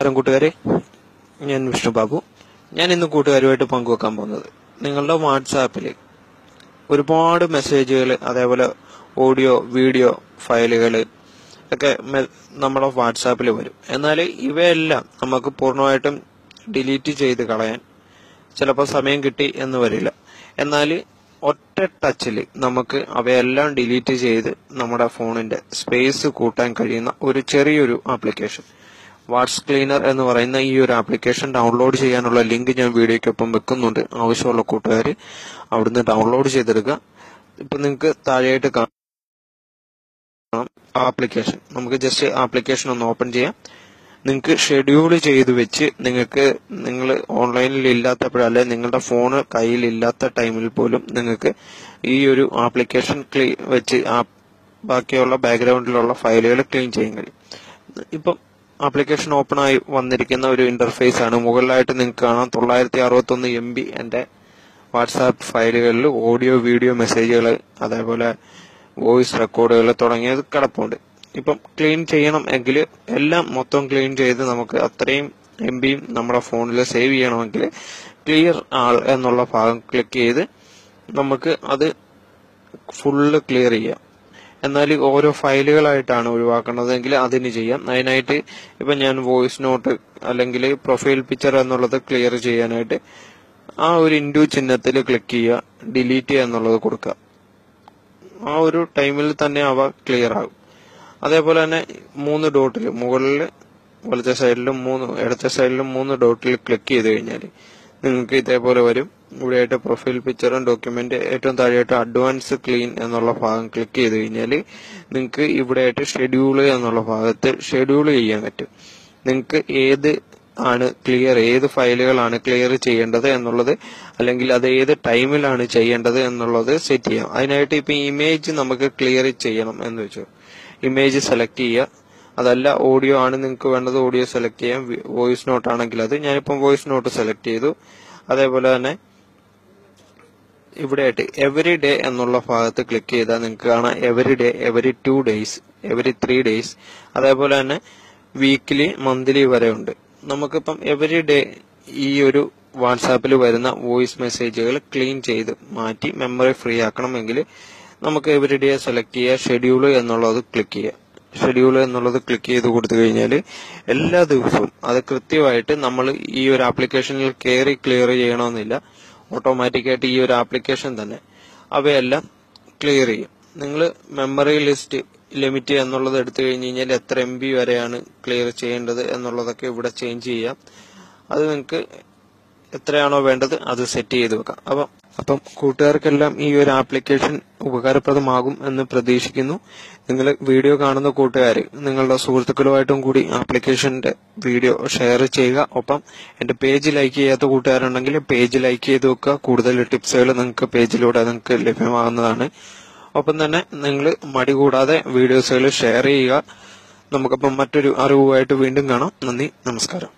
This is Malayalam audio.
കൂട്ടുകാരെ, ഞാൻ വിഷ്ണു ബാബു. ഞാൻ ഇന്ന് കൂട്ടുകാരുമായിട്ട് പങ്കുവെക്കാൻ പോകുന്നത് നിങ്ങളുടെ വാട്സാപ്പിൽ ഒരുപാട് മെസ്സേജുകൾ, അതേപോലെ ഓഡിയോ വീഡിയോ ഫയലുകൾ ഒക്കെ നമ്മുടെ വാട്സാപ്പിൽ വരും. എന്നാൽ ഇവയെല്ലാം നമുക്ക് പൂർണ്ണമായിട്ടും ഡിലീറ്റ് ചെയ്ത് കളയാൻ ചിലപ്പോൾ സമയം കിട്ടി എന്ന് വരില്ല. എന്നാൽ ഒറ്റ ടച്ചിൽ നമുക്ക് അവയെല്ലാം ഡിലീറ്റ് ചെയ്ത് നമ്മുടെ ഫോണിന്റെ സ്പേസ് കൂട്ടാൻ കഴിയുന്ന ഒരു ചെറിയൊരു ആപ്ലിക്കേഷൻ, വാട്സ് ക്ലീനർ എന്ന് പറയുന്ന ഈ ഒരു ആപ്ലിക്കേഷൻ ഡൗൺലോഡ് ചെയ്യാനുള്ള ലിങ്ക് ഞാൻ വീഡിയോയ്ക്കൊപ്പം വെക്കുന്നുണ്ട്. ആവശ്യമുള്ള കൂട്ടുകാർ അവിടുന്ന് ഡൗൺലോഡ് ചെയ്തെടുക്കുക. ഇപ്പൊ നിങ്ങൾക്ക് താഴെയായിട്ട് കാണാം ആപ്ലിക്കേഷൻ. നമുക്ക് ജസ്റ്റ് ആപ്ലിക്കേഷൻ ഒന്ന് ഓപ്പൺ ചെയ്യാം. നിങ്ങൾക്ക് ഷെഡ്യൂൾ ചെയ്ത് വെച്ച് നിങ്ങൾ ഓൺലൈനിൽ ഇല്ലാത്തപ്പോഴല്ലേ, നിങ്ങളുടെ ഫോണ് കയ്യിൽ ഇല്ലാത്ത ടൈമിൽ പോലും നിങ്ങൾക്ക് ഈ ഒരു ആപ്ലിക്കേഷൻ വെച്ച് ബാക്കിയുള്ള ബാക്ക്ഗ്രൗണ്ടിലുള്ള ഫയലുകൾ ക്ലീൻ ചെയ്യാൻ കഴിയും. ഇപ്പം ആപ്ലിക്കേഷൻ ഓപ്പൺ ആയി വന്നിരിക്കുന്ന ഒരു ഇന്റർഫേസ് ആണ്. മുകളിലായിട്ട് നിങ്ങൾക്ക് കാണാം 961 MB എന്റെ വാട്സാപ്പ് ഫയലുകളിൽ ഓഡിയോ വീഡിയോ മെസ്സേജുകൾ, അതേപോലെ വോയിസ് റെക്കോർഡുകൾ തുടങ്ങിയത് കിടപ്പുണ്ട്. ഇപ്പം ക്ലീൻ ചെയ്യണം എങ്കിൽ എല്ലാം മൊത്തം ക്ലീൻ ചെയ്ത് നമുക്ക് അത്രയും MB നമ്മുടെ ഫോണിൽ സേവ് ചെയ്യണമെങ്കിൽ ക്ലിയർ ആൾ എന്നുള്ള ഭാഗം ക്ലിക്ക് ചെയ്ത് നമുക്ക് അത് ഫുള്ള് ക്ലിയർ ചെയ്യാം. എന്നാൽ ഓരോ ഫയലുകളായിട്ടാണ് ഒഴിവാക്കേണ്ടതെങ്കിൽ അതിന് ചെയ്യാം. അതിനായിട്ട് ഇപ്പൊ ഞാൻ വോയിസ് നോട്ട് അല്ലെങ്കിൽ പ്രൊഫൈൽ പിക്ചർ എന്നുള്ളത് ക്ലിയർ ചെയ്യാനായിട്ട് ആ ഒരു ഇൻഡു ചിഹ്നത്തിൽ ക്ലിക്ക് ചെയ്യുക, ഡിലീറ്റ് ചെയ്യുക എന്നുള്ളത് കൊടുക്കുക. ആ ഒരു ടൈമിൽ തന്നെ അവ ക്ലിയർ ആകും. അതേപോലെ തന്നെ 3 ഡോട്ടിൽ മുകളിൽ വലത്തെ സൈഡിലും ഇടത്തെ സൈഡിലും 3 ഡോട്ടിൽ ക്ലിക്ക് ചെയ്ത് കഴിഞ്ഞാൽ നിങ്ങൾക്ക് ഇതേപോലെ വരും. ഇവിടെയായിട്ട് പ്രൊഫൈൽ പിക്ചറും ഡോക്യുമെന്റ്, ഏറ്റവും താഴെയായിട്ട് അഡ്വാൻസ് ക്ലീൻ എന്നുള്ള ഭാഗം ക്ലിക്ക് ചെയ്ത് കഴിഞ്ഞാൽ നിങ്ങൾക്ക് ഇവിടെയായിട്ട് ഷെഡ്യൂൾ എന്നുള്ള ഭാഗത്ത് ഷെഡ്യൂൾ ചെയ്യാൻ പറ്റും. നിങ്ങൾക്ക് ഏത് ഫയലുകളാണ് ക്ലിയർ ചെയ്യേണ്ടത് എന്നുള്ളത്, അല്ലെങ്കിൽ അത് ഏത് ടൈമിലാണ് ചെയ്യേണ്ടത് എന്നുള്ളത് സെറ്റ് ചെയ്യാം. അതിനായിട്ട് ഇപ്പൊ ഇമേജ് നമുക്ക് ക്ലിയർ ചെയ്യണം എന്ന് വെച്ചു, ഇമേജ് സെലക്ട് ചെയ്യുക. അതല്ല ഓഡിയോ ആണ് നിങ്ങൾക്ക് വേണ്ടത്, ഓഡിയോ സെലക്ട് ചെയ്യാം. വോയിസ് നോട്ട് ആണെങ്കിൽ അത്, ഞാനിപ്പം വോയിസ് നോട്ട് സെലക്ട് ചെയ്തു. അതേപോലെ തന്നെ ഇവിടെയായിട്ട് എവറി ഡേ എന്നുള്ള ഭാഗത്ത് ക്ലിക്ക് ചെയ്താൽ നിങ്ങൾക്ക് കാണാം every day, every 2 days, every 3 days, അതേപോലെ തന്നെ വീക്ക്ലി, മന്ത്ലി വരെ ഉണ്ട്. നമുക്കിപ്പം എവറി ഡേ ഈ ഒരു വാട്സാപ്പിൽ വരുന്ന വോയിസ് മെസ്സേജുകൾ ക്ലീൻ ചെയ്ത് മാറ്റി മെമ്മറി ഫ്രീ ആക്കണമെങ്കിൽ നമുക്ക് എവറി ഡേ സെലക്ട് ചെയ്യുക, ഷെഡ്യൂൾ എന്നുള്ളത് ക്ലിക്ക് ചെയ്യുക. ഷെഡ്യൂൾ എന്നുള്ളത് ക്ലിക്ക് ചെയ്ത് കൊടുത്തു കഴിഞ്ഞാൽ എല്ലാ ദിവസവും അത് കൃത്യമായിട്ട് നമ്മൾ ഈ ഒരു ആപ്ലിക്കേഷനിൽ കയറി ക്ലിയർ ചെയ്യണമെന്നില്ല, ഓട്ടോമാറ്റിക്കായിട്ട് ഈ ഒരു ആപ്ലിക്കേഷൻ തന്നെ അവയെല്ലാം ക്ലിയർ ചെയ്യും. നിങ്ങൾ മെമ്മറി ലിസ്റ്റ് ലിമിറ്റ് എന്നുള്ളത് എടുത്തു കഴിഞ്ഞ് കഴിഞ്ഞാൽ എത്ര MB വരെയാണ് ക്ലിയർ ചെയ്യേണ്ടത് എന്നുള്ളതൊക്കെ ഇവിടെ ചേഞ്ച് ചെയ്യാം. അത് നിങ്ങൾക്ക് എത്രയാണോ വേണ്ടത് അത് സെറ്റ് ചെയ്ത് വെക്കാം. അപ്പം കൂട്ടുകാർക്കെല്ലാം ഈ ഒരു ആപ്ലിക്കേഷൻ ഉപകാരപ്രദമാകും എന്ന് പ്രതീക്ഷിക്കുന്നു. നിങ്ങൾ വീഡിയോ കാണുന്ന കൂട്ടുകാർ നിങ്ങളുടെ സുഹൃത്തുക്കളുമായിട്ടും കൂടി ആപ്ലിക്കേഷന്റെ വീഡിയോ ഷെയർ ചെയ്യുക. ഒപ്പം എന്റെ പേജ് ലൈക്ക് ചെയ്യാത്ത കൂട്ടുകാരുണ്ടെങ്കിൽ പേജ് ലൈക്ക് ചെയ്ത് വെക്കുക. കൂടുതൽ ടിപ്സുകൾ നിങ്ങൾക്ക് പേജിലൂടെ നിങ്ങൾക്ക് ലഭ്യമാകുന്നതാണ്. ഒപ്പം തന്നെ നിങ്ങൾ മടി കൂടാതെ വീഡിയോസുകൾ ഷെയർ ചെയ്യുക. നമുക്കപ്പം മറ്റൊരു അറിവുമായിട്ട് വീണ്ടും കാണാം. നന്ദി, നമസ്കാരം.